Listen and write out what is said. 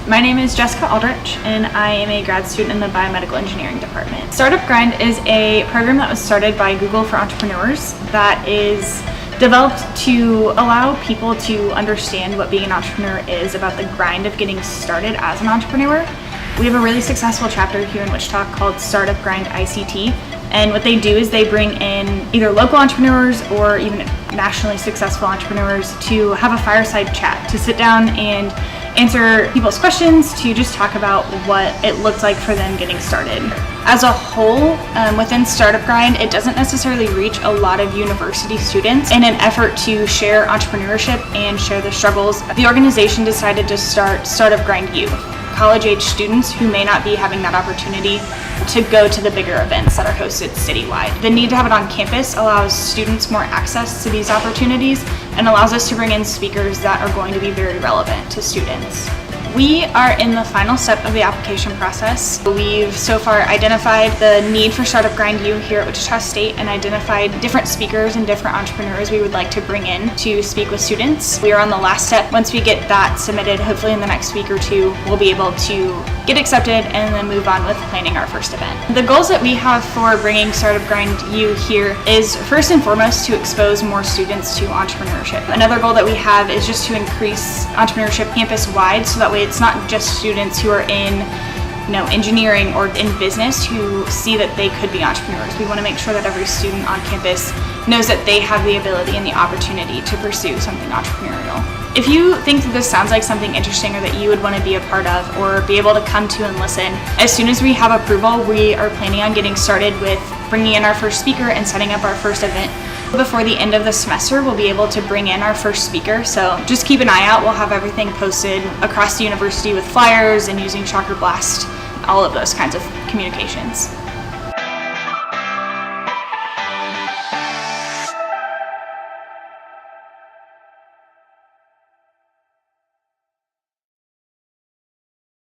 My name is Jessica Aldrich, and I am a grad student in the Biomedical Engineering Department. Startup Grind is a program that was started by Google for Entrepreneurs that is developed to allow people to understand what being an entrepreneur is, about the grind of getting started as an entrepreneur. We have a really successful chapter here in Wichita called Startup Grind ICT, and what they do is they bring in either local entrepreneurs or even nationally successful entrepreneurs to have a fireside chat, to sit down and answer people's questions, to just talk about what it looked like for them getting started. As a whole, within Startup Grind, it doesn't necessarily reach a lot of university students. In an effort to share entrepreneurship and share the struggles, the organization decided to start Startup Grind U, college-age students who may not be having that opportunity to go to the bigger events that are hosted citywide. The need to have it on campus allows students more access to these opportunities and allows us to bring in speakers that are going to be very relevant to students. We are in the final step of the application process. We've so far identified the need for Startup Grind U here at Wichita State and identified different speakers and different entrepreneurs we would like to bring in to speak with students. We are on the last step. Once we get that submitted, hopefully in the next week or two, we'll be able to get accepted and then move on with planning our first event. The goals that we have for bringing Startup Grind U here is first and foremost to expose more students to entrepreneurship. Another goal that we have is just to increase entrepreneurship campus-wide, so that way it's not just students who are in engineering or in business who see that they could be entrepreneurs. We want to make sure that every student on campus knows that they have the ability and the opportunity to pursue something entrepreneurial. If you think that this sounds like something interesting or that you would want to be a part of or be able to come to and listen, as soon as we have approval, we are planning on getting started with bringing in our first speaker and setting up our first event. Before the end of the semester, we'll be able to bring in our first speaker, so just keep an eye out. We'll have everything posted across the university with flyers and using Shocker Blast, all of those kinds of communications.